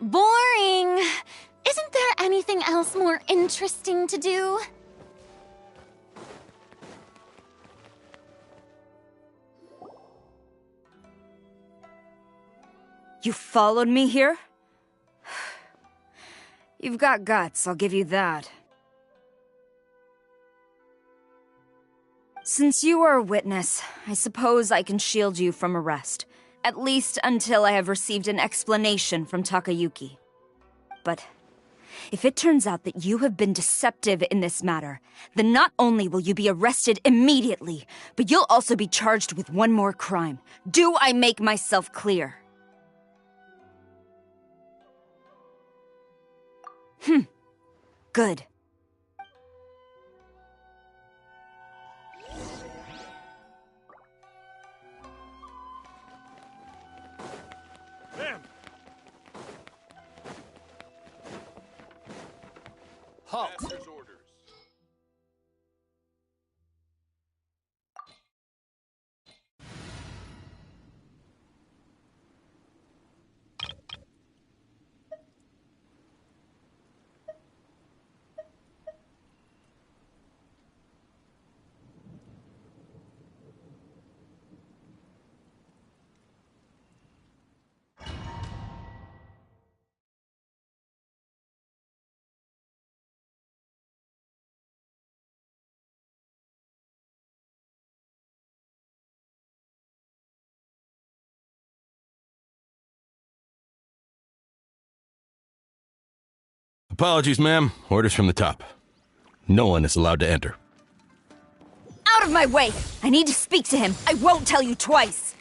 Boring. Isn't there anything else more interesting to do? You followed me here? You've got guts, I'll give you that. Since you are a witness, I suppose I can shield you from arrest. At least until I have received an explanation from Takayuki. But if it turns out that you have been deceptive in this matter, then not only will you be arrested immediately, but you'll also be charged with one more crime. Do I make myself clear? Good. Ma'am! Halt! Master's orders. Apologies, ma'am. Orders from the top. No one is allowed to enter. Out of my way! I need to speak to him. I won't tell you twice.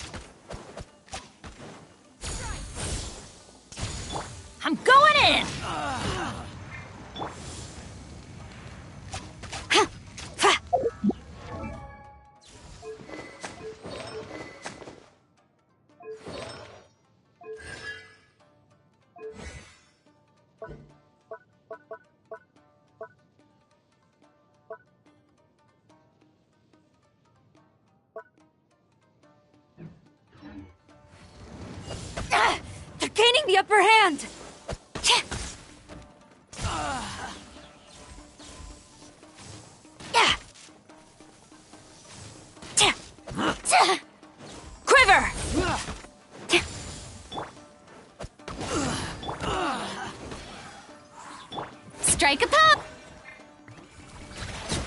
I'm going in! They're gaining the upper hand! Quiver! Strike a pop!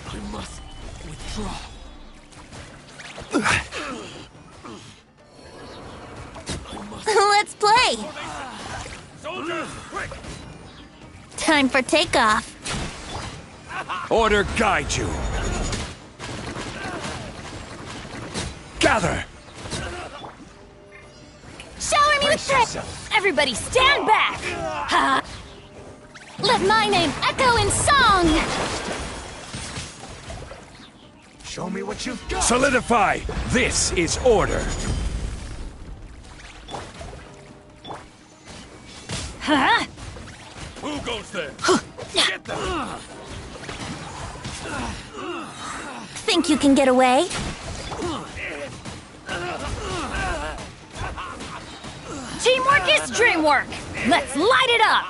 I must withdraw. Let's play! Soldiers, quick! Time for takeoff. Order guide you. Gather! Shower me with Brace praise! yourself. Everybody stand back! Ha! Let my name echo in song! Show me what you've got. Solidify! This is order. Huh? Who goes there? Get them! Think you can get away? Teamwork is dreamwork! Let's light it up!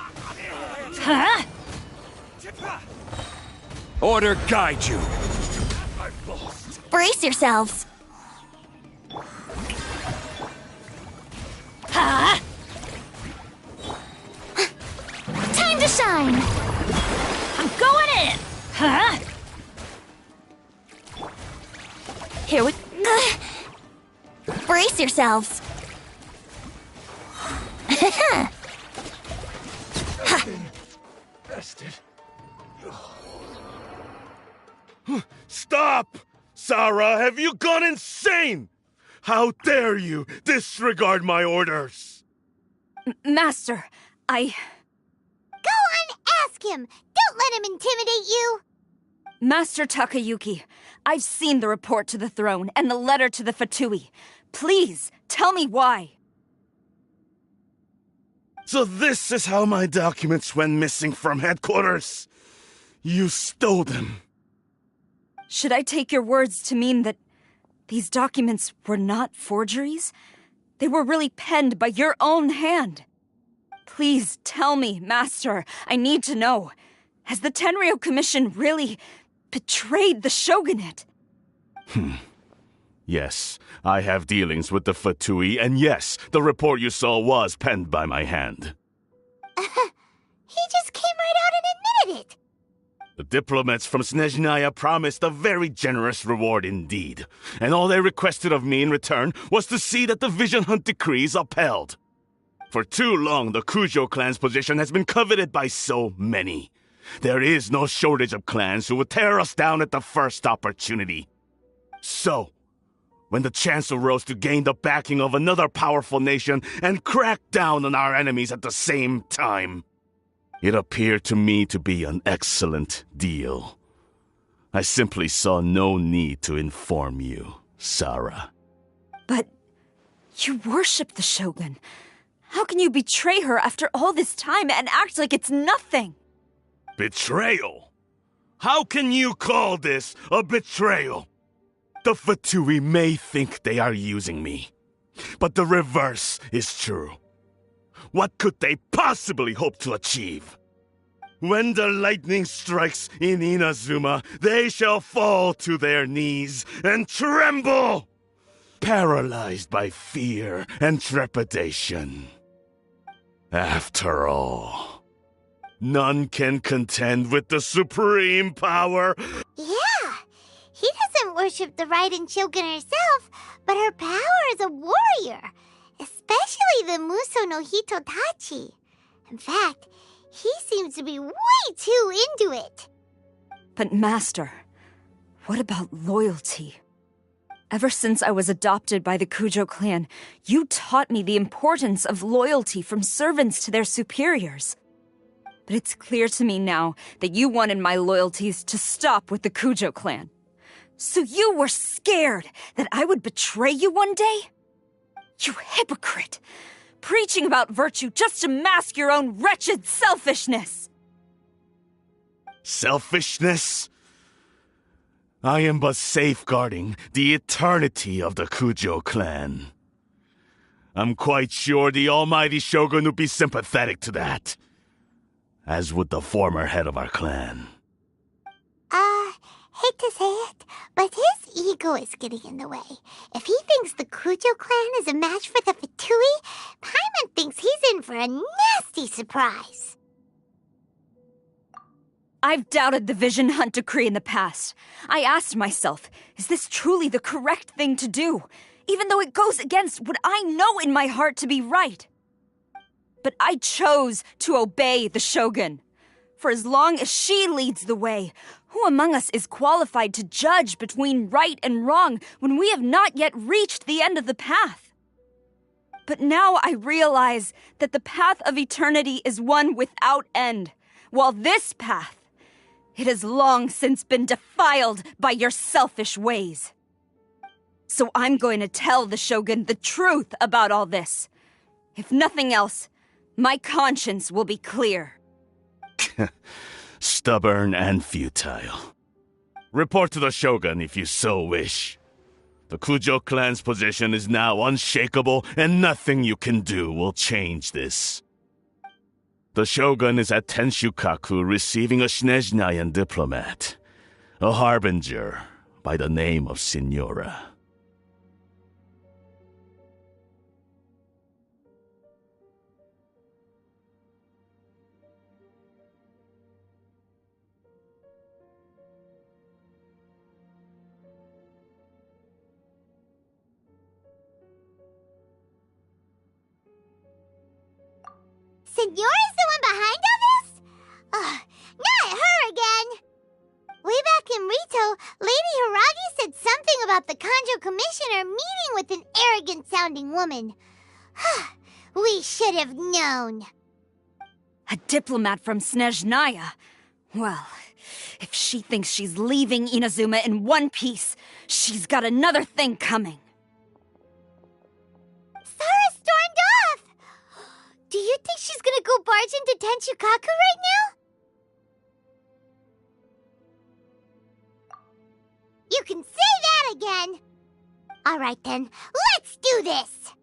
Huh? Order guide you. I've lost. Brace yourselves. Huh? Time to shine! I'm going in! Huh? Here we... Brace yourselves. Bested. Stop! Sarah, have you gone insane? How dare you disregard my orders? Master, I... Go and ask him! Don't let him intimidate you! Master Takayuki, I've seen the report to the throne and the letter to the Fatui. Please, tell me why. So this is how my documents went missing from headquarters? You stole them. Should I take your words to mean that these documents were not forgeries? They were really penned by your own hand. Please tell me, Master. I need to know. Has the Tenryo Commission really betrayed the shogunate? Yes, I have dealings with the Fatui, and yes, the report you saw was penned by my hand. He just came right out and admitted it. The diplomats from Snezhnaya promised a very generous reward indeed, and all they requested of me in return was to see that the Vision Hunt decree is upheld. For too long, the Kujo clan's position has been coveted by so many. There is no shortage of clans who would tear us down at the first opportunity. So, when the chance arose to gain the backing of another powerful nation and crack down on our enemies at the same time, it appeared to me to be an excellent deal. I simply saw no need to inform you, Sarah. But you worship the Shogun. How can you betray her after all this time and act like it's nothing? Betrayal? How can you call this a betrayal? The Fatui may think they are using me, but the reverse is true. What could they possibly hope to achieve? When the lightning strikes in Inazuma, they shall fall to their knees and tremble, paralyzed by fear and trepidation. After all, none can contend with the supreme power. Yeah, he doesn't worship the Raiden Shogun herself, but her power as a warrior, especially the Muso no Hitotachi. In fact, he seems to be way too into it. But Master, what about loyalty? Ever since I was adopted by the Kujo clan, you taught me the importance of loyalty from servants to their superiors. But it's clear to me now that you wanted my loyalties to stop with the Kujo clan. So you were scared that I would betray you one day? You hypocrite! Preaching about virtue just to mask your own wretched selfishness! Selfishness? I am but safeguarding the eternity of the Kujo clan. I'm quite sure the almighty Shogun would be sympathetic to that, as would the former head of our clan. Hate to say it, but his ego is getting in the way. If he thinks the Kujo clan is a match for the Fatui, Paimon thinks he's in for a nasty surprise. I've doubted the Vision Hunt decree in the past. I asked myself, is this truly the correct thing to do? Even though it goes against what I know in my heart to be right. But I chose to obey the Shogun. For as long as she leads the way, who among us is qualified to judge between right and wrong when we have not yet reached the end of the path? But now I realize that the path of eternity is one without end, while this path, it has long since been defiled by your selfish ways. So I'm going to tell the Shogun the truth about all this. If nothing else, my conscience will be clear. Stubborn and futile. Report to the Shogun if you so wish. The Kujo clan's position is now unshakable, and nothing you can do will change this. The Shogun is at Tenshukaku receiving a Snezhnayan diplomat, a harbinger by the name of Signora. Signora's the one behind all this? Ugh, not her again! Way back in Rito, Lady Hiragi said something about the Kanjo Commissioner meeting with an arrogant-sounding woman. We should have known. A diplomat from Snezhnaya? Well, if she thinks she's leaving Inazuma in one piece, she's got another thing coming. Sarah stormed off! Do you think she's gonna go barge into Tenshukaku right now? You can say that again! Alright then, let's do this!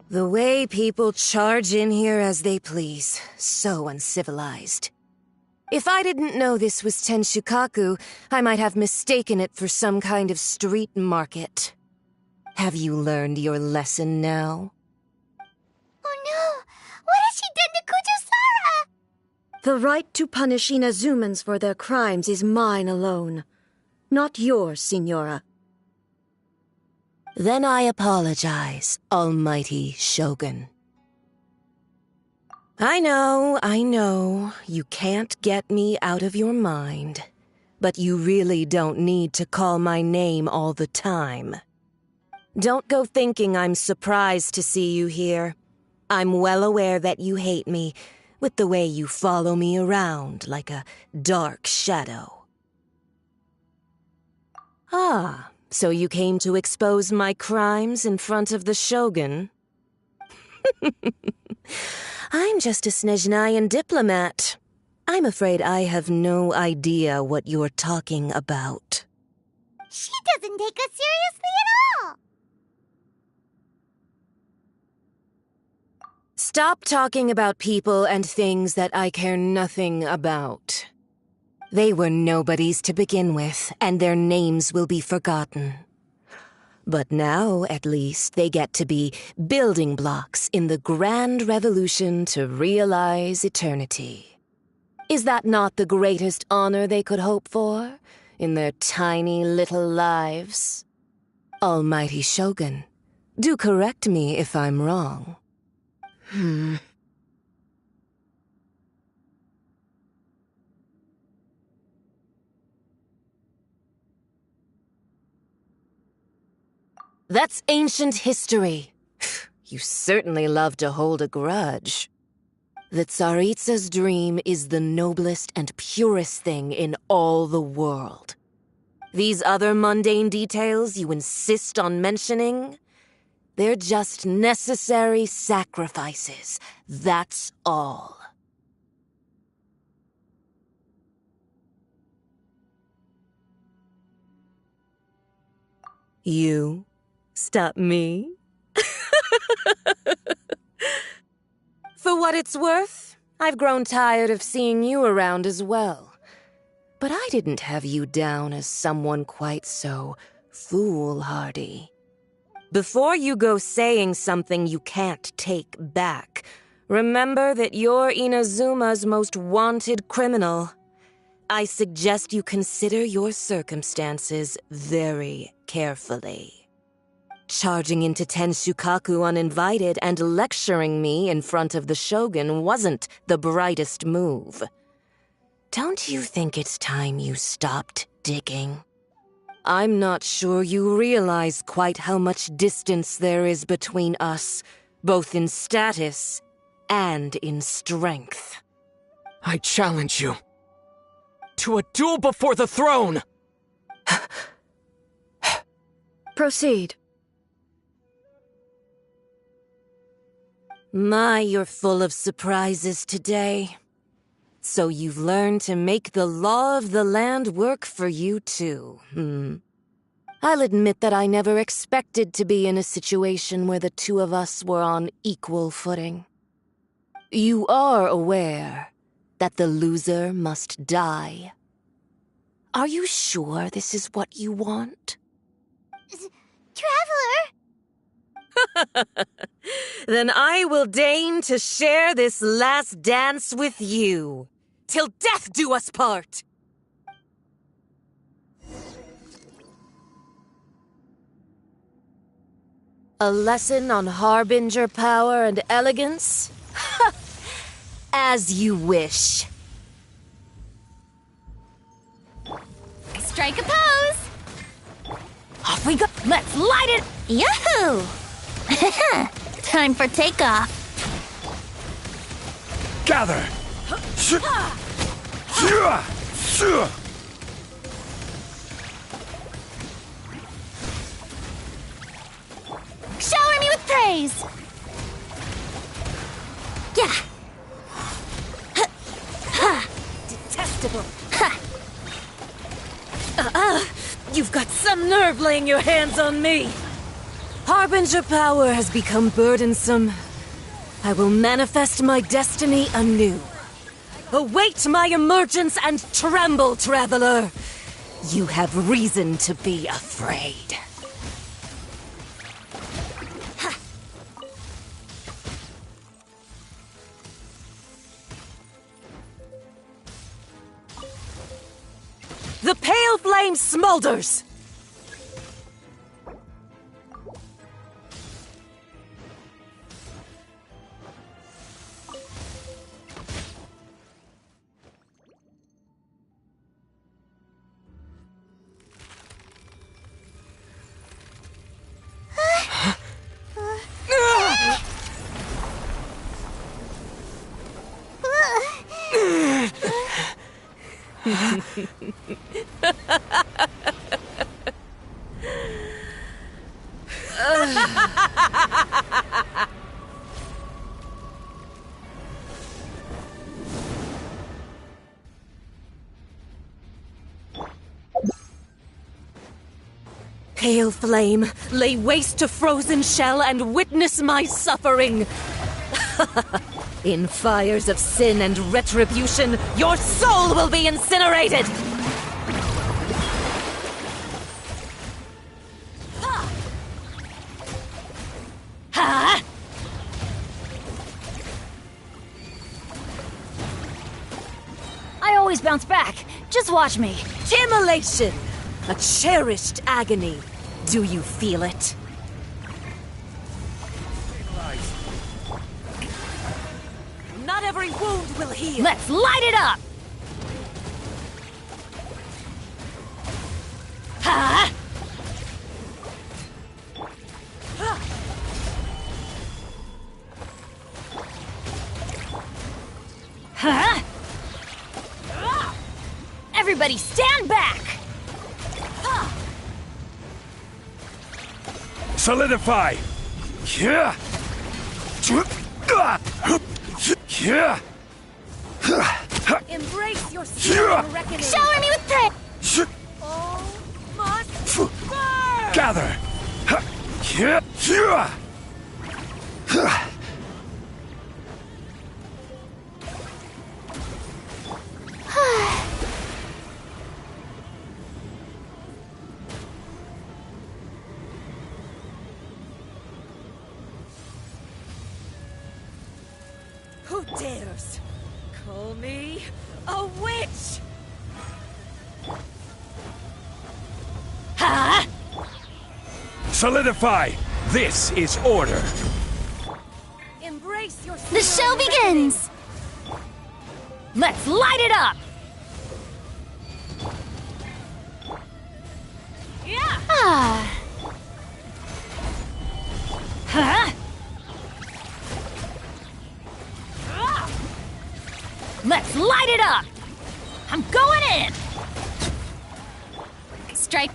The way people charge in here as they please. So uncivilized. If I didn't know this was Tenshukaku, I might have mistaken it for some kind of street market. Have you learned your lesson now? Oh no! What has she done to Kujusara? The right to punish Inazumans for their crimes is mine alone. Not yours, Signora. Then I apologize, Almighty Shogun. I know, you can't get me out of your mind. But you really don't need to call my name all the time. Don't go thinking I'm surprised to see you here. I'm well aware that you hate me, with the way you follow me around like a dark shadow. Ah, so you came to expose my crimes in front of the Shogun? I'm just a Snezhnayan diplomat. I'm afraid I have no idea what you're talking about. She doesn't take us seriously at all! Stop talking about people and things that I care nothing about. They were nobodies to begin with, and their names will be forgotten. But now, at least, they get to be building blocks in the grand revolution to realize eternity. Is that not the greatest honor they could hope for in their tiny little lives? Almighty Shogun, do correct me if I'm wrong. That's ancient history. You certainly love to hold a grudge. The Tsaritsa's dream is the noblest and purest thing in all the world. These other mundane details you insist on mentioning, they're just necessary sacrifices. That's all. You stop me? For what it's worth, I've grown tired of seeing you around as well. But I didn't have you down as someone quite so foolhardy. Before you go saying something you can't take back, remember that you're Inazuma's most wanted criminal. I suggest you consider your circumstances very carefully. Charging into Tenshukaku uninvited and lecturing me in front of the Shogun wasn't the brightest move. Don't you think it's time you stopped digging? I'm not sure you realize quite how much distance there is between us, both in status and in strength. I challenge you. to a duel before the throne! Proceed. My, you're full of surprises today. So you've learned to make the law of the land work for you too, I'll admit that I never expected to be in a situation where the two of us were on equal footing. You are aware that the loser must die. Are you sure this is what you want? Traveler! Then I will deign to share this last dance with you, till death do us part! A lesson on Harbinger power and elegance? As you wish. Strike a pose! Off we go! Let's light it! Yahoo! Time for takeoff. Gather! Shower me with praise! Yeah! Detestable! You've got some nerve laying your hands on me! Harbinger power has become burdensome. I will manifest my destiny anew. Await my emergence and tremble, traveler! You have reason to be afraid. The pale flame smolders! Pale flame, lay waste to frozen shell and witness my suffering. In fires of sin and retribution, your soul will be incinerated! Ha! I always bounce back. Just watch me. Immolation! A cherished agony. Do you feel it? Not every wound will heal. Let's light it up! Ha! Huh? Everybody stand back! Solidify! Yeah! Embrace your sin reckoning. Shower me with praise! All must burn! Gather! Who dares call me a witch? Ha! Solidify! This is order! Embrace your The show begins! Let's light it up! Yeah! Ah! Huh? Let's light it up! I'm going in! Strike.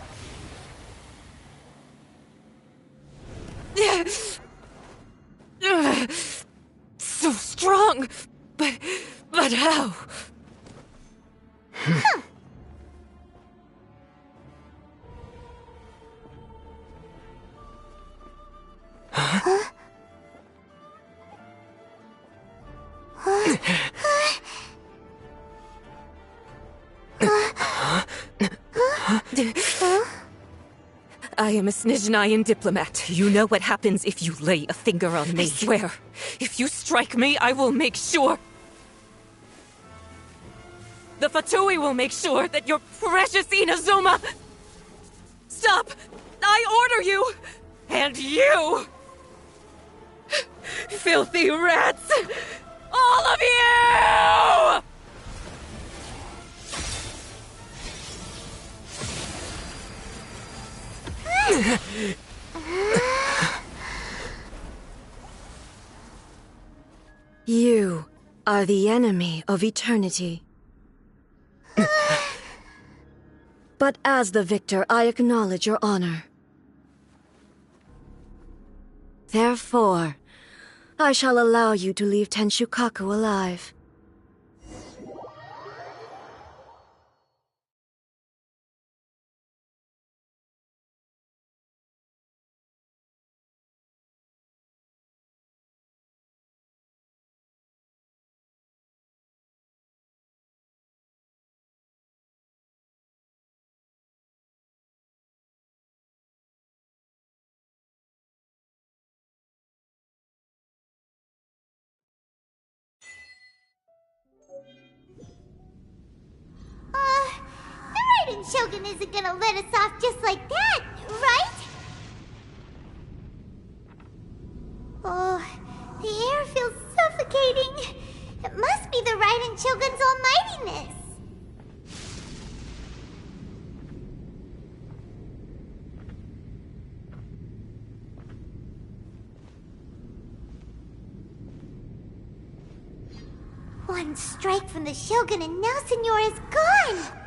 So strong! But how? I am a Snezhnayan diplomat. You know what happens if you lay a finger on me. I swear, if you strike me, I will make sure... The Fatui will make sure that your precious Inazuma... Stop! I order you! And you! Filthy rats! All of you! You are the enemy of eternity. But as the victor, I acknowledge your honor. Therefore, I shall allow you to leave Tenshukaku alive. The Raiden Shogun isn't gonna let us off just like that, right? Oh, the air feels suffocating. It must be the Raiden Shogun's almightiness. One strike from the Shogun and now Senyora's gone!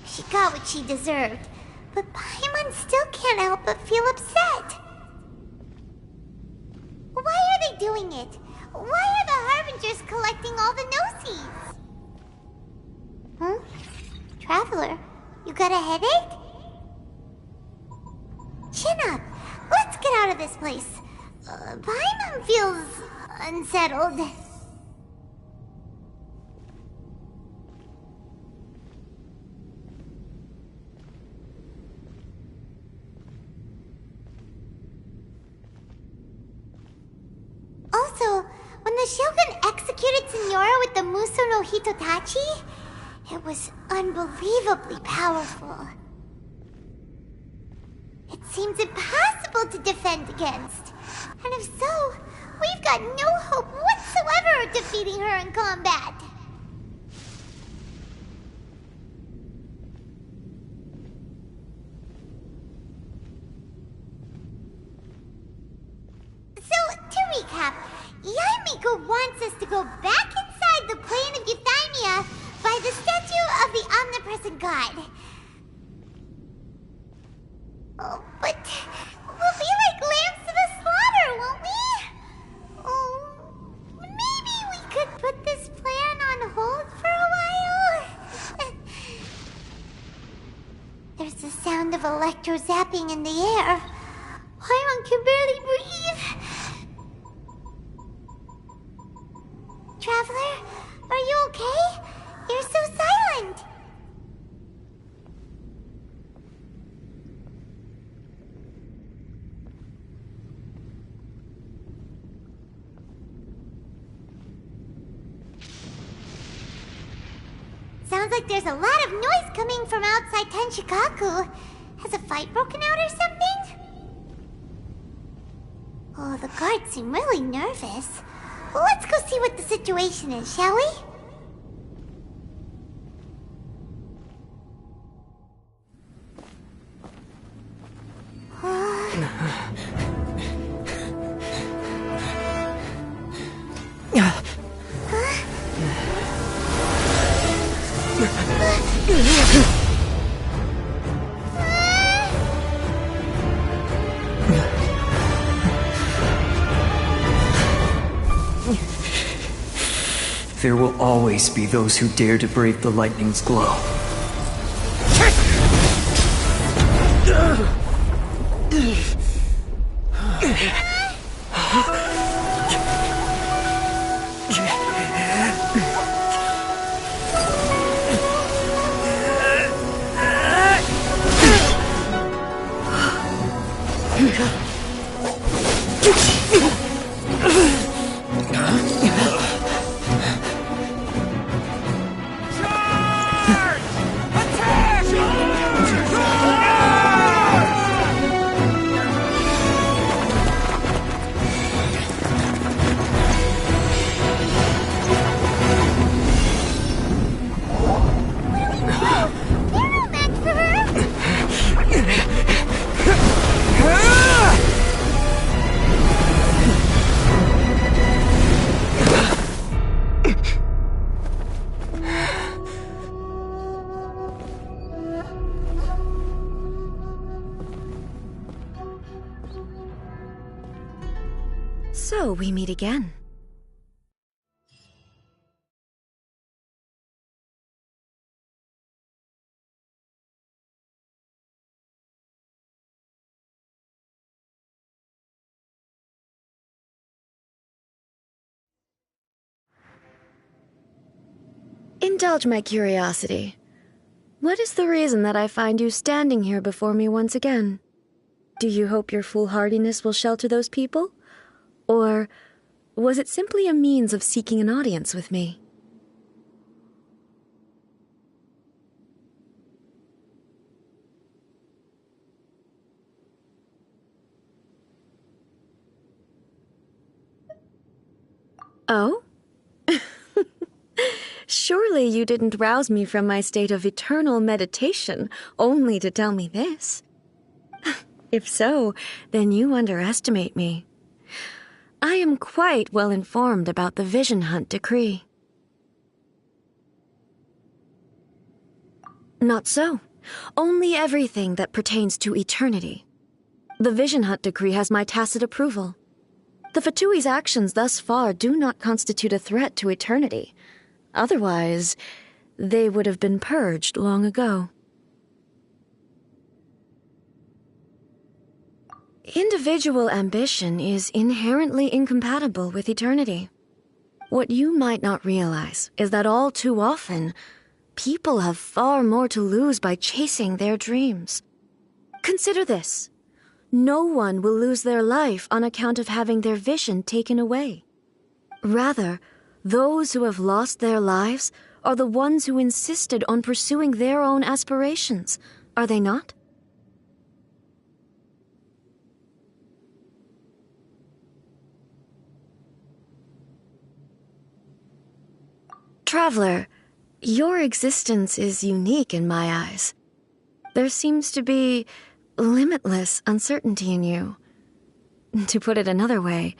She got what she deserved, but Paimon still can't help but feel upset. Why are they doing it? Why are the Harbingers collecting all the no-seeds? Huh? Traveler, you got a headache? Chin up. Let's get out of this place. Paimon feels unsettled. Also, when the Shogun executed Senyora with the Muso no Hitotachi, it was unbelievably powerful. It seems impossible to defend against. And if so, we've got no hope whatsoever of defeating her in combat. So, to recap, Yaimiko wants us to go back inside the plane of Euthymia by the statue of the omnipresent god. Oh, but we'll be like lambs to the slaughter, won't we? Oh, maybe we could put this plan on hold for a while? There's the sound of electro zapping in the air. Paimon can barely breathe. Traveler, are you okay? You're so silent. Sounds like there's a lot of noise coming from outside Tenshukaku. Has a fight broken out or something? Oh, the guards seem really nervous. Well, let's go see what the situation is, shall we? There will always be those who dare to brave the lightning's glow. So we meet again. Indulge my curiosity. What is the reason that I find you standing here before me once again? Do you hope your foolhardiness will shelter those people? Or was it simply a means of seeking an audience with me? Oh? Surely you didn't rouse me from my state of eternal meditation only to tell me this. If so, then you underestimate me. I am quite well informed about the Vision Hunt decree. Not so. Only everything that pertains to eternity. The Vision Hunt decree has my tacit approval. The Fatui's actions thus far do not constitute a threat to eternity. Otherwise, they would have been purged long ago. Individual ambition is inherently incompatible with eternity. What you might not realize is that all too often, people have far more to lose by chasing their dreams. Consider this. No one will lose their life on account of having their vision taken away. Rather, those who have lost their lives are the ones who insisted on pursuing their own aspirations, are they not? Traveler, your existence is unique in my eyes. There seems to be limitless uncertainty in you. To put it another way,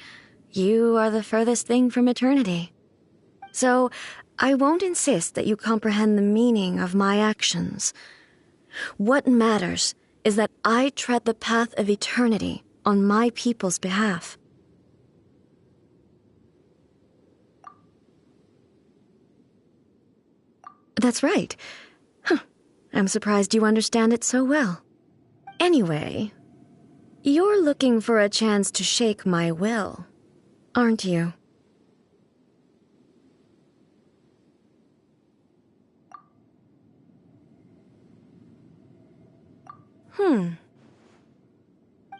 you are the furthest thing from eternity. So, I won't insist that you comprehend the meaning of my actions. What matters is that I tread the path of eternity on my people's behalf. That's right. I'm surprised you understand it so well. Anyway, you're looking for a chance to shake my will, aren't you?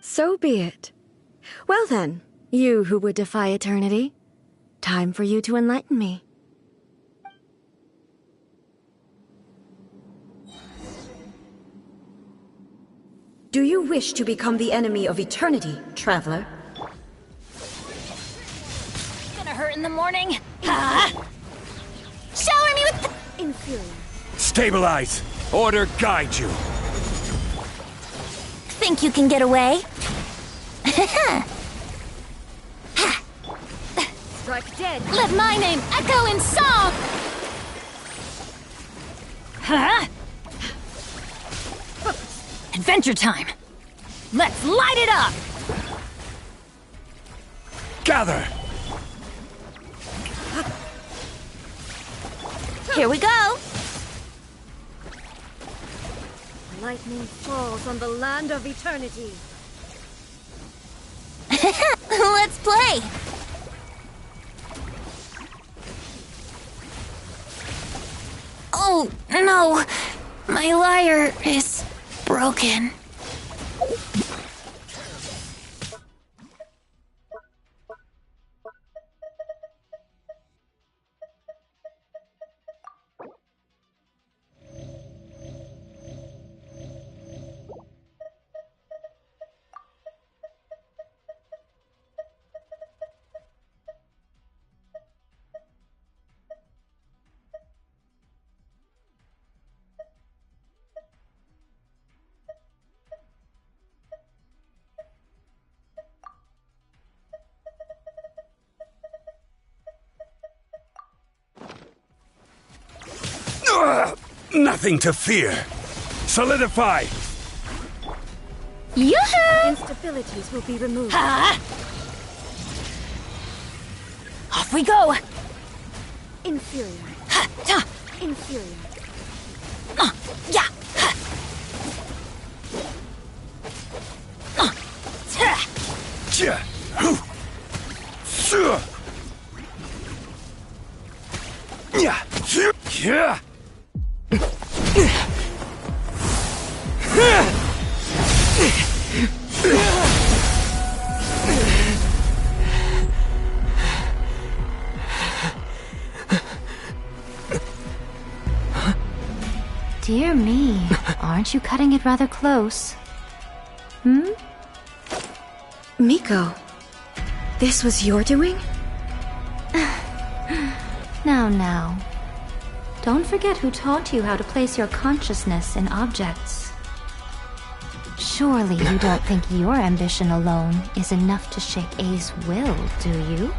So be it. Well then, you who would defy eternity, time for you to enlighten me. Do you wish to become the enemy of eternity, traveler? Gonna hurt in the morning? Ha! Shower me with the inferior. Stabilize! Order guide you! Think you can get away? Strike dead! Let my name echo in song! Huh? Adventure time! Let's light it up! Gather! Here we go! Lightning falls on the land of eternity. Let's play! Oh, no! My lyre is broken. Nothing to fear. Solidify! Yoo-hoo! Instabilities will be removed. Ah! Off we go! Inferior. Ha! Ta! Inferior. Yeah! Ha! Ta! Tja! Hu! Sure! Yeah! Yeah! Dear me, aren't you cutting it rather close? Hmm? Miko, this was your doing? Now. Don't forget who taught you how to place your consciousness in objects. Surely you don't think your ambition alone is enough to shake A's will, do you?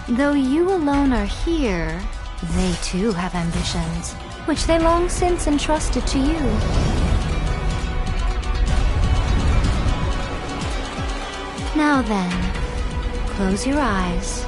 Though you alone are here, they too have ambitions, which they long since entrusted to you. Now then, close your eyes.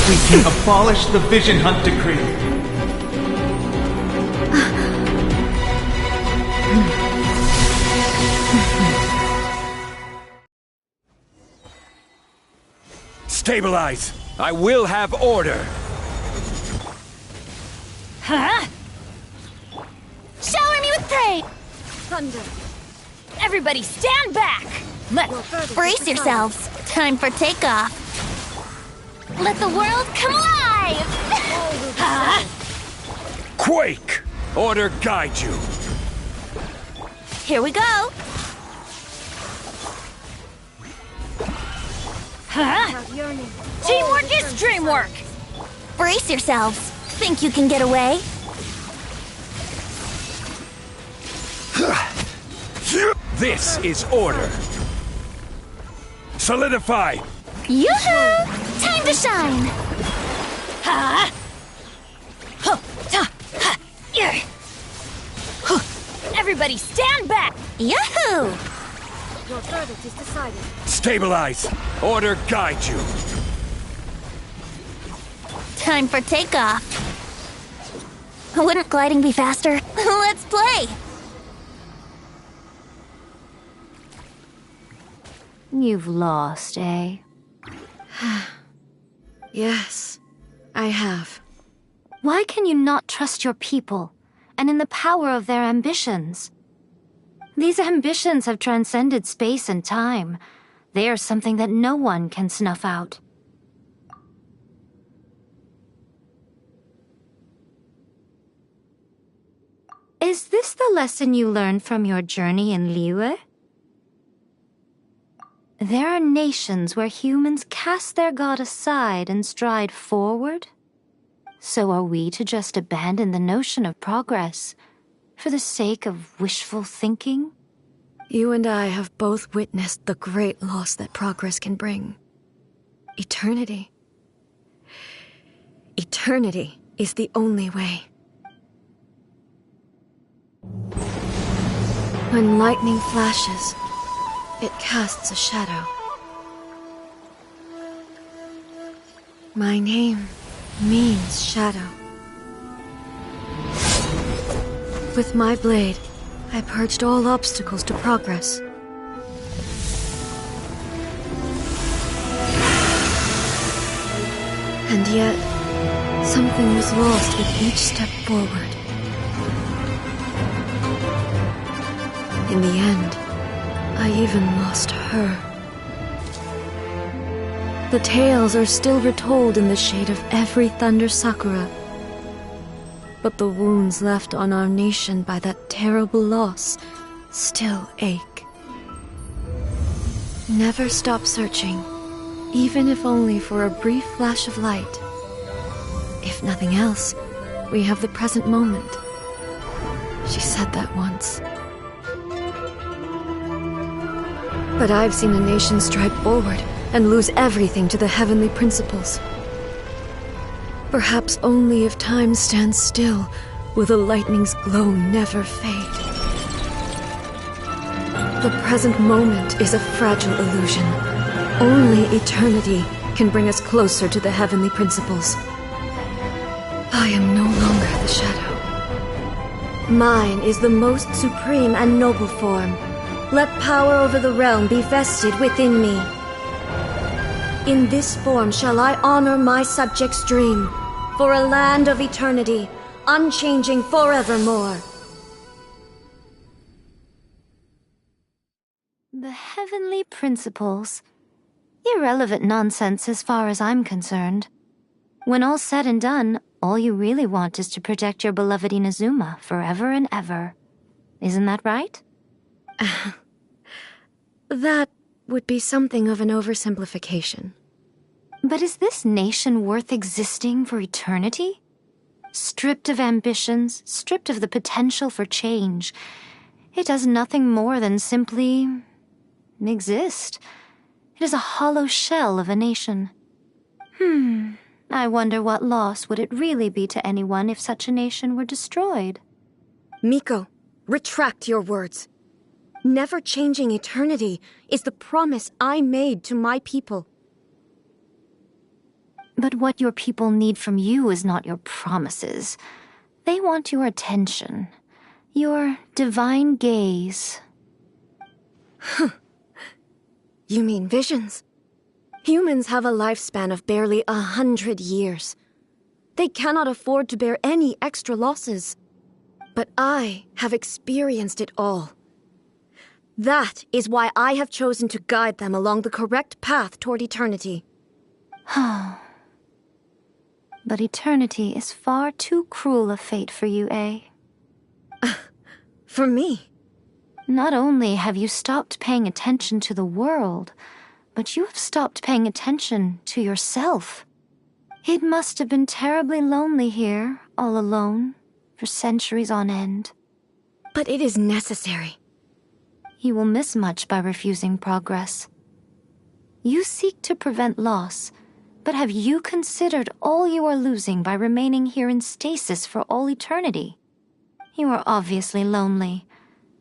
We can abolish the Vision Hunt Decree. Stabilize! I will have order! Huh? Shower me with praise! Thunder. Everybody stand back! Let's brace yourselves. Time for takeoff. Let the world come alive! Huh? Quake! Order guide you! Here we go! Huh? Teamwork is dreamwork! Brace yourselves. Think you can get away? This is order! Solidify! Yoo-hoo! Time to shine! Ha! Huh! Ta! Ha! Yeah! Huh! Everybody stand back! Yahoo! Your verdict is decided. Stabilize! Order guide you! Time for takeoff. Wouldn't gliding be faster? Let's play! You've lost, eh? Yes, I have. Why can you not trust your people, and in the power of their ambitions? These ambitions have transcended space and time. They are something that no one can snuff out. Is this the lesson you learned from your journey in Liyue? There are nations where humans cast their god aside and stride forward. So are we to just abandon the notion of progress for the sake of wishful thinking? You and I have both witnessed the great loss that progress can bring. Eternity. Eternity is the only way. When lightning flashes, it casts a shadow. My name means shadow. With my blade, I purged all obstacles to progress. And yet, something was lost with each step forward. In the end, I even lost her. The tales are still retold in the shade of every Thunder Sakura. But the wounds left on our nation by that terrible loss still ache. Never stop searching, even if only for a brief flash of light. If nothing else, we have the present moment. She said that once. But I've seen a nation stride forward and lose everything to the heavenly principles. Perhaps only if time stands still will the lightning's glow never fade. The present moment is a fragile illusion. Only eternity can bring us closer to the heavenly principles. I am no longer the shadow. Mine is the most supreme and noble form. Let power over the realm be vested within me. In this form shall I honor my subjects' dream, for a land of eternity, unchanging forevermore. The heavenly principles. Irrelevant nonsense as far as I'm concerned. When all's said and done, all you really want is to protect your beloved Inazuma forever and ever. Isn't that right? That would be something of an oversimplification. But is this nation worth existing for eternity? Stripped of ambitions, stripped of the potential for change, it does nothing more than simply exist. It is a hollow shell of a nation. I wonder what loss would it really be to anyone if such a nation were destroyed? Miko, retract your words. Never-changing eternity is the promise I made to my people. But what your people need from you is not your promises. They want your attention, your divine gaze. You mean visions? Humans have a lifespan of barely 100 years. They cannot afford to bear any extra losses. But I have experienced it all. That is why I have chosen to guide them along the correct path toward eternity. But eternity is far too cruel a fate for you, eh? For me? Not only have you stopped paying attention to the world, but you have stopped paying attention to yourself. It must have been terribly lonely here, all alone, for centuries on end. But it is necessary. You will miss much by refusing progress. You seek to prevent loss, but have you considered all you are losing by remaining here in stasis for all eternity? You are obviously lonely,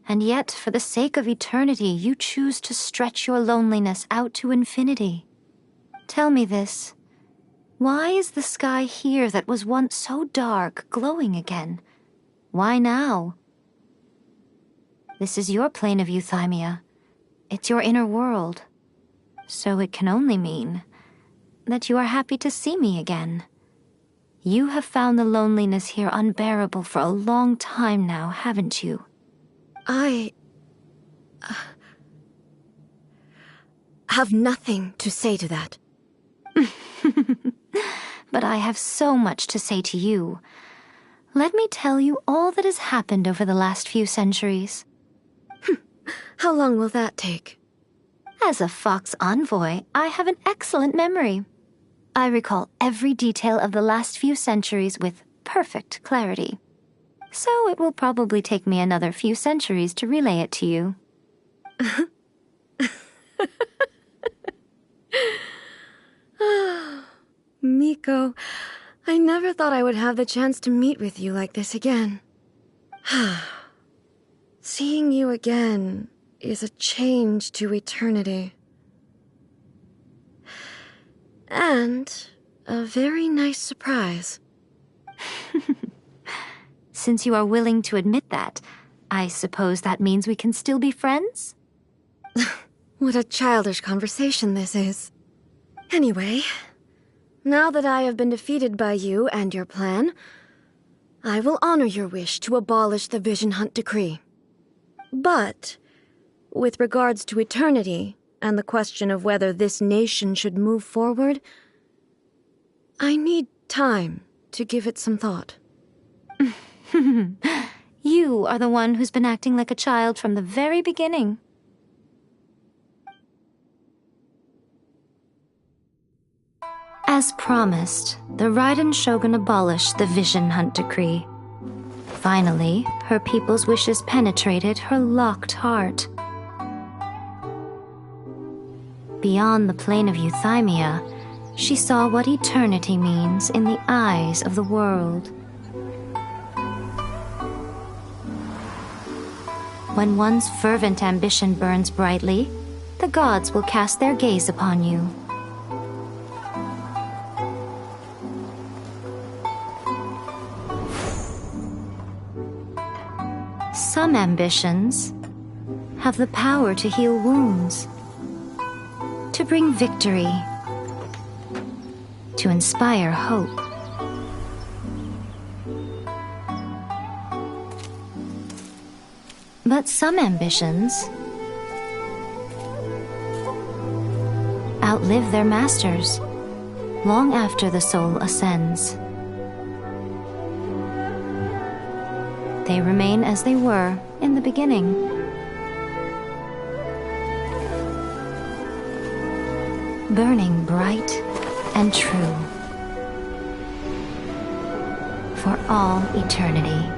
and yet for the sake of eternity you choose to stretch your loneliness out to infinity. Tell me this. Why is the sky here that was once so dark glowing again? Why now? This is your plane of euthymia. It's your inner world. So it can only mean that you are happy to see me again. You have found the loneliness here unbearable for a long time now, haven't you? I have nothing to say to that. But I have so much to say to you. Let me tell you all that has happened over the last few centuries. How long will that take? As a Fox envoy, I have an excellent memory. I recall every detail of the last few centuries with perfect clarity. So it will probably take me another few centuries to relay it to you. Miko, I never thought I would have the chance to meet with you like this again. Seeing you again is a change to eternity. And a very nice surprise. Since you are willing to admit that, I suppose that means we can still be friends? What a childish conversation this is. Anyway, now that I have been defeated by you and your plan, I will honor your wish to abolish the Vision Hunt Decree. But, with regards to eternity and the question of whether this nation should move forward, I need time to give it some thought. You are the one who's been acting like a child from the very beginning. As promised, the Raiden Shogun abolished the Vision Hunt Decree. Finally, her people's wishes penetrated her locked heart. Beyond the plane of Euthymia, she saw what eternity means in the eyes of the world. When one's fervent ambition burns brightly, the gods will cast their gaze upon you. Some ambitions have the power to heal wounds, to bring victory, to inspire hope. But some ambitions outlive their masters long after the soul ascends. They remain as they were in the beginning. Burning bright and true for all eternity.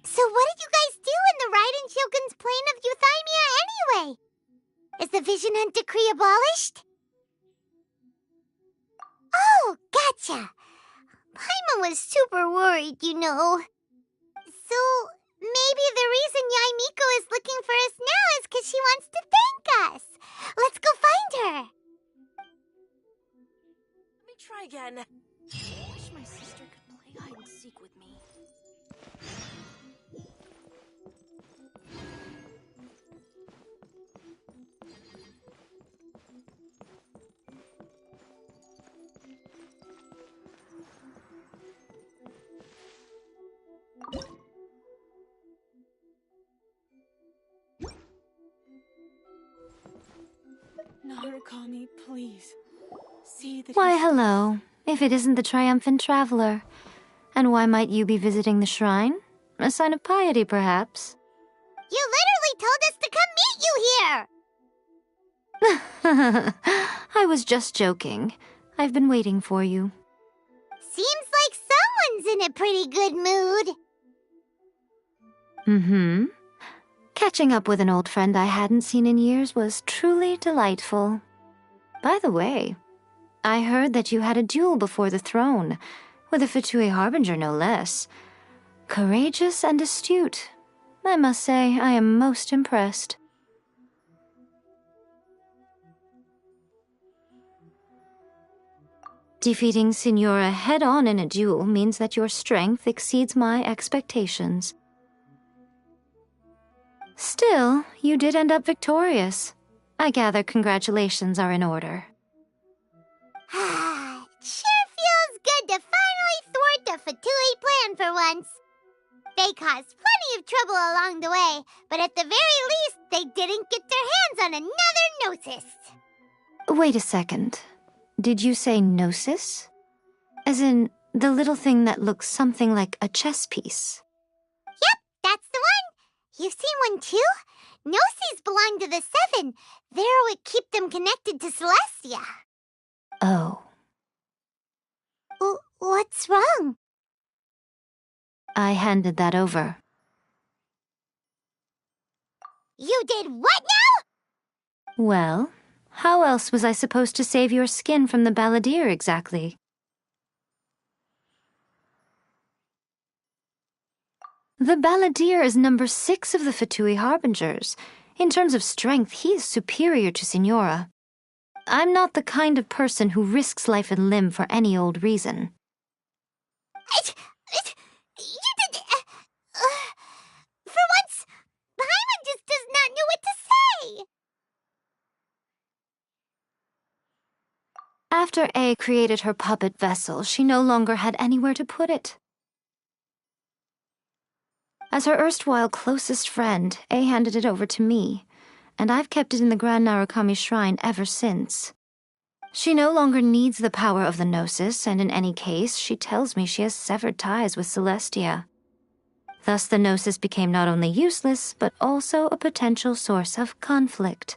So what did you guys do in the Raiden Shogun's plane of Euthymia anyway? Is the Vision Hunt Decree abolished? Oh, gotcha. Paimon was super worried, you know. So maybe the reason Yae Miko is looking for us now is because she wants to thank us. Let's go find her. Let me try again. I wish my sister could play hide and seek with me. Narukami, please. See that. Why, hello. If it isn't the triumphant traveler. And why might you be visiting the shrine? A sign of piety, perhaps? You literally told us to come meet you here! I was just joking. I've been waiting for you. Seems like someone's in a pretty good mood. Mm-hmm. Catching up with an old friend I hadn't seen in years was truly delightful. By the way, I heard that you had a duel before the throne, with a Fatui Harbinger no less. Courageous and astute. I must say, I am most impressed. Defeating Signora head-on in a duel means that your strength exceeds my expectations. Still, you did end up victorious. I gather congratulations are in order. It sure feels good to finally thwart the Fatui plan for once. They caused plenty of trouble along the way, but at the very least, they didn't get their hands on another Gnosis. Wait a second. Did you say Gnosis? As in, the little thing that looks something like a chess piece? Yep, that's the one. You've seen one too? Gnosis belong to the Seven. They're what keep them connected to Celestia. Oh. What's wrong? I handed that over. You did what now? Well, how else was I supposed to save your skin from the Balladeer exactly? The Balladeer is number 6 of the Fatui Harbingers. In terms of strength, he is superior to Signora. I'm not the kind of person who risks life and limb for any old reason. You did... for once, Paimon just does not know what to say. After A created her puppet vessel, she no longer had anywhere to put it. As her erstwhile closest friend, A handed it over to me, and I've kept it in the Grand Narukami Shrine ever since. She no longer needs the power of the Gnosis, and in any case, she tells me she has severed ties with Celestia. Thus the Gnosis became not only useless, but also a potential source of conflict.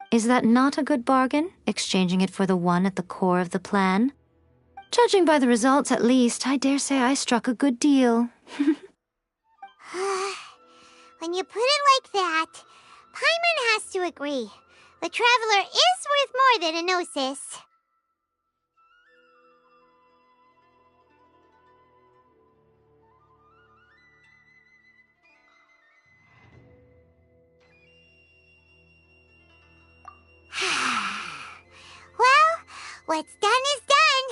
Is that not a good bargain, exchanging it for the one at the core of the plan? Judging by the results, at least, I dare say I struck a good deal. When you put it like that, Paimon has to agree. The Traveler is worth more than a Gnosis. Well, what's done is done,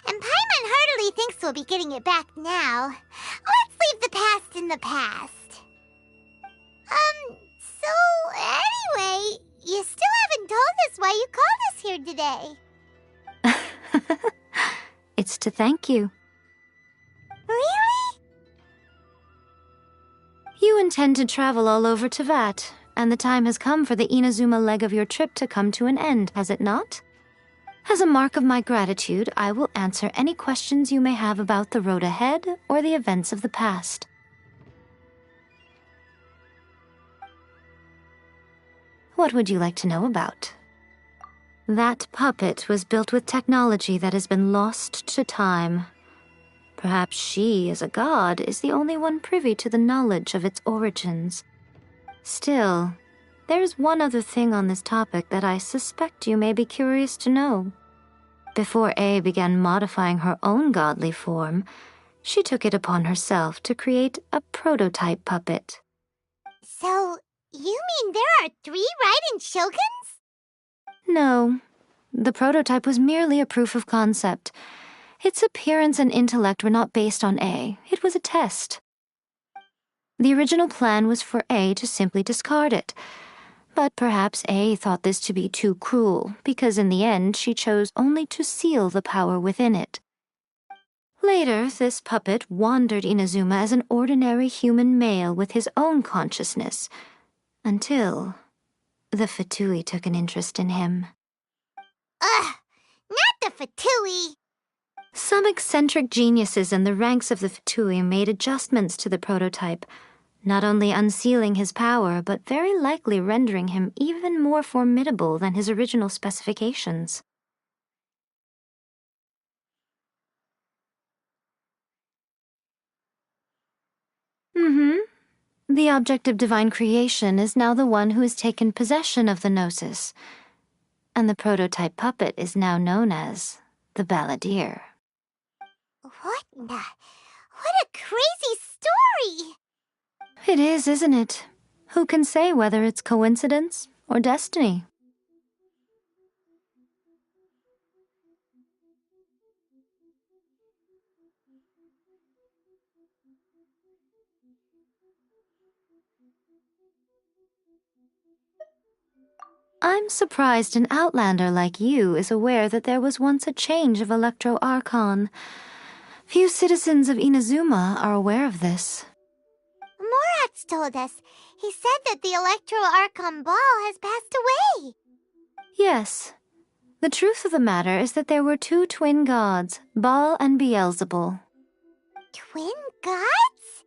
and Paimon heartily thinks we'll be getting it back now. Let's leave the past in the past. So anyway, you still haven't told us why you called us here today. It's to thank you. Really? You intend to travel all over Teyvat, and the time has come for the Inazuma leg of your trip to come to an end, has it not? As a mark of my gratitude, I will answer any questions you may have about the road ahead or the events of the past. What would you like to know about? That puppet was built with technology that has been lost to time. Perhaps she, as a god, is the only one privy to the knowledge of its origins. Still, there is one other thing on this topic that I suspect you may be curious to know. Before A began modifying her own godly form, she took it upon herself to create a prototype puppet. So, you mean there are 3 Raiden Shoguns? No. The prototype was merely a proof of concept. Its appearance and intellect were not based on A. It was a test. The original plan was for A to simply discard it. But perhaps A thought this to be too cruel, because in the end she chose only to seal the power within it. Later, this puppet wandered Inazuma as an ordinary human male with his own consciousness, until the Fatui took an interest in him. Ugh! Not the Fatui! Some eccentric geniuses in the ranks of the Fatui made adjustments to the prototype, not only unsealing his power, but very likely rendering him even more formidable than his original specifications. The object of divine creation is now the one who has taken possession of the Gnosis, and the prototype puppet is now known as the Balladeer. What a crazy story! It is, isn't it? Who can say whether it's coincidence or destiny? I'm surprised an outlander like you is aware that there was once a change of Electro Archon. Few citizens of Inazuma are aware of this. Morax told us. He said that the Electro Archon Ball has passed away. Yes. The truth of the matter is that there were two twin gods, Baal and Beelzebul. Twin gods?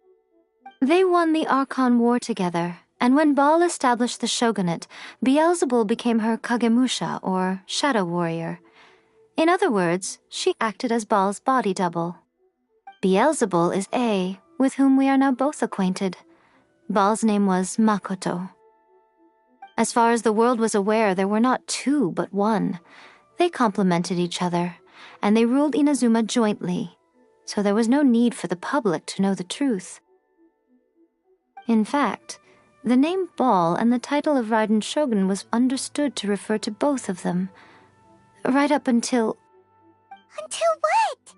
They won the Archon War together, and when Baal established the shogunate, Beelzebul became her Kagemusha, or shadow warrior. In other words, she acted as Baal's body double. Beelzebul is A, with whom we are now both acquainted. Baal's name was Makoto. As far as the world was aware, there were not two, but one. They complemented each other, and they ruled Inazuma jointly, so there was no need for the public to know the truth. In fact, the name Baal and the title of Raiden Shogun was understood to refer to both of them. Right up until... Until what?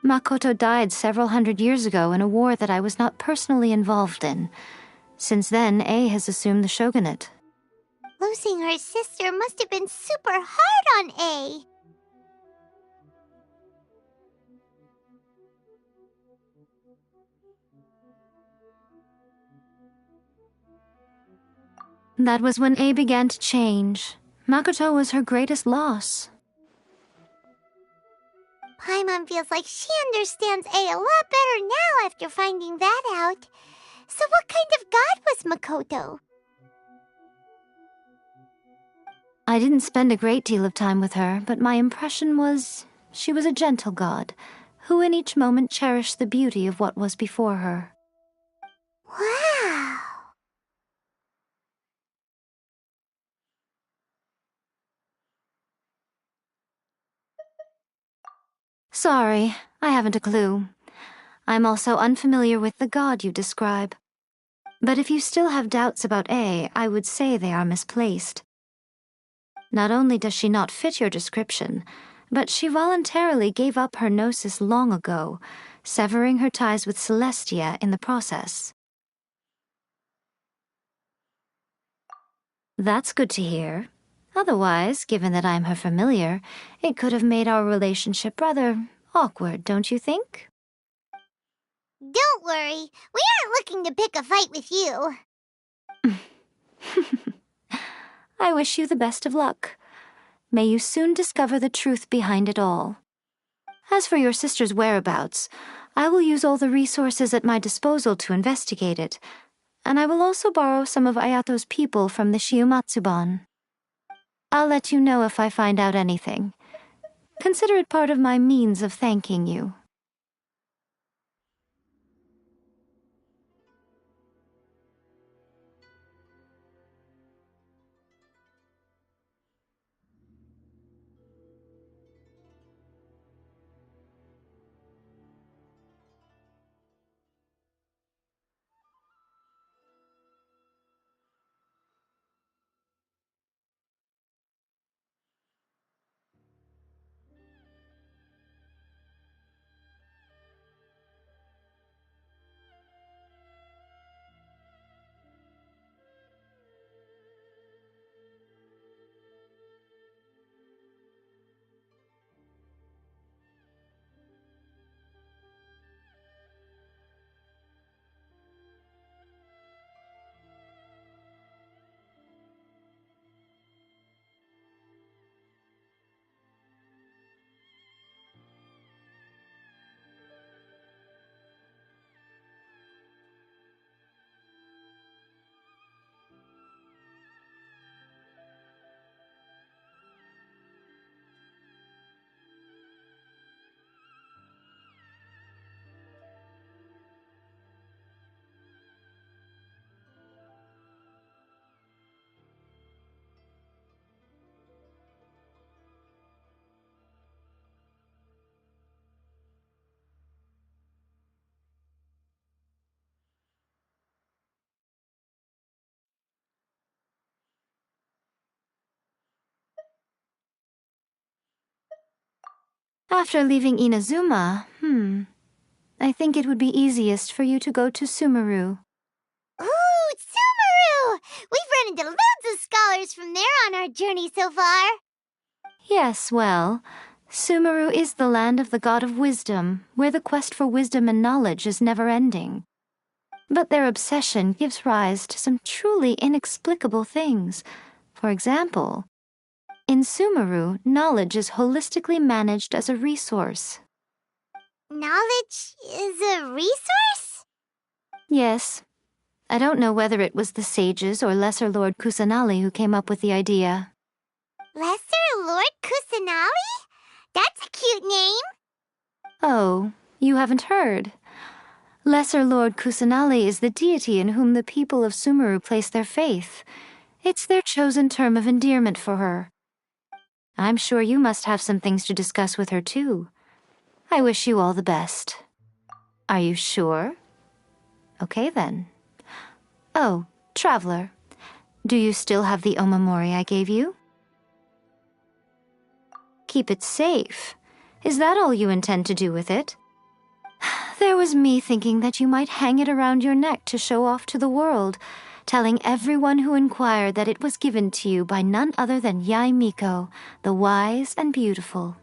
Makoto died several hundred years ago in a war that I was not personally involved in. Since then, A has assumed the shogunate. Losing her sister must have been super hard on A. That was when A began to change. Makoto was her greatest loss. Paimon feels like she understands A lot better now after finding that out. So what kind of god was Makoto? I didn't spend a great deal of time with her, but my impression was she was a gentle god, who in each moment cherished the beauty of what was before her. Wow! Sorry, I haven't a clue. I'm also unfamiliar with the god you describe. But if you still have doubts about A, I would say they are misplaced. Not only does she not fit your description, but she voluntarily gave up her gnosis long ago, severing her ties with Celestia in the process. That's good to hear. Otherwise, given that I'm her familiar, it could have made our relationship rather awkward, don't you think? Don't worry, we aren't looking to pick a fight with you. I wish you the best of luck. May you soon discover the truth behind it all. As for your sister's whereabouts, I will use all the resources at my disposal to investigate it, and I will also borrow some of Ayato's people from the Shiumatsuban. I'll let you know if I find out anything. Consider it part of my means of thanking you. After leaving Inazuma, I think it would be easiest for you to go to Sumeru. Ooh, Sumeru! We've run into loads of scholars from there our journey so far. Yes, well, Sumeru is the land of the god of wisdom, where the quest for wisdom and knowledge is never-ending. But their obsession gives rise to some truly inexplicable things. For example, in Sumeru, knowledge is holistically managed as a resource. Knowledge is a resource? Yes. I don't know whether it was the sages or Lesser Lord Kusanali who came up with the idea. Lesser Lord Kusanali? That's a cute name. Oh, you haven't heard. Lesser Lord Kusanali is the deity in whom the people of Sumeru place their faith. It's their chosen term of endearment for her. I'm sure you must have some things to discuss with her, too. I wish you all the best. Are you sure? Okay, then. Oh, Traveler, do you still have the Omamori I gave you? Keep it safe. Is that all you intend to do with it? There was me thinking that you might hang it around your neck to show off to the world, telling everyone who inquired that it was given to you by none other than Yae Miko, the wise and beautiful.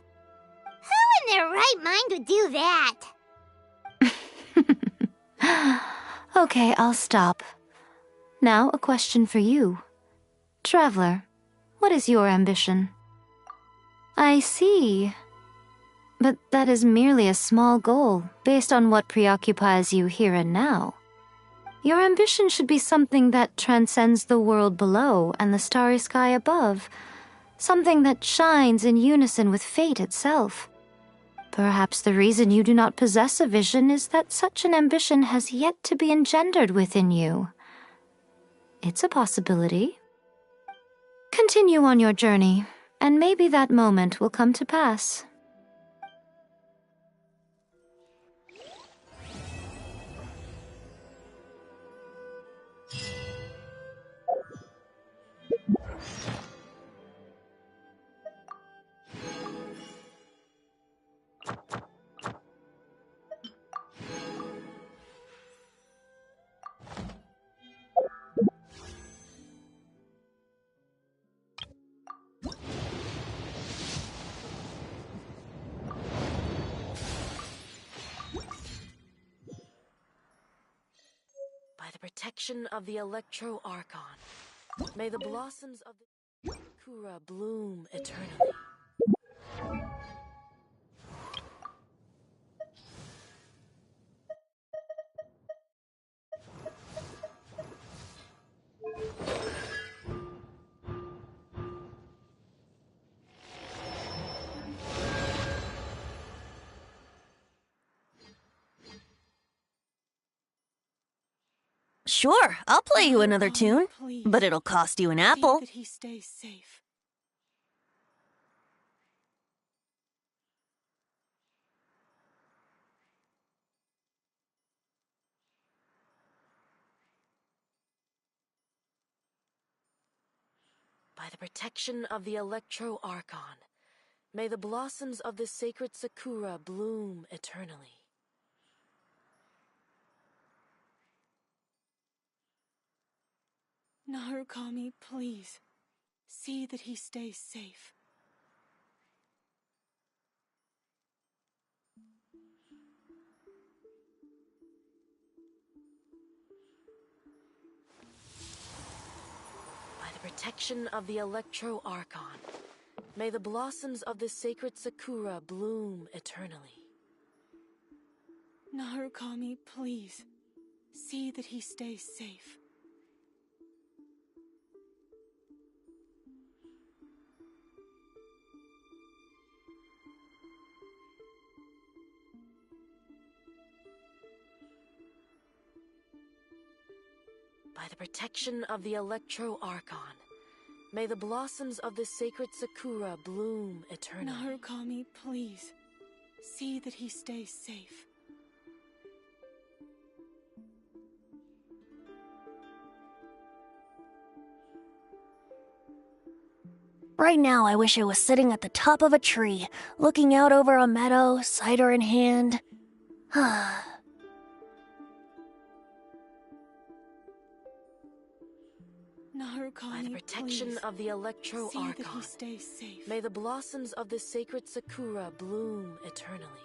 Who in their right mind would do that? Okay, I'll stop. Now a question for you. Traveler, what is your ambition? I see. But that is merely a small goal, based on what preoccupies you here and now. Your ambition should be something that transcends the world below and the starry sky above. Something that shines in unison with fate itself. Perhaps the reason you do not possess a vision is that such an ambition has yet to be engendered within you. It's a possibility. Continue on your journey, and maybe that moment will come to pass. By the protection of the Electro Archon, may the blossoms of the Sakura bloom eternally. Sure, I'll play you another tune, but it'll cost you an apple. See that he stays safe. By the protection of the Electro Archon, may the blossoms of the sacred Sakura bloom eternally. Narukami, please. See that he stays safe. By the protection of the Electro Archon, may the blossoms of the sacred Sakura bloom eternally. Narukami, please. See that he stays safe. By the protection of the Electro Archon, may the blossoms of the sacred Sakura bloom eternally. Narukami, please. See that he stays safe. Right now, I wish I was sitting at the top of a tree, looking out over a meadow, cider in hand. Narukami, By the protection please. of the Electro See that he Archon, stays safe. may the blossoms of the sacred Sakura bloom eternally.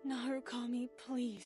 Narukami, please.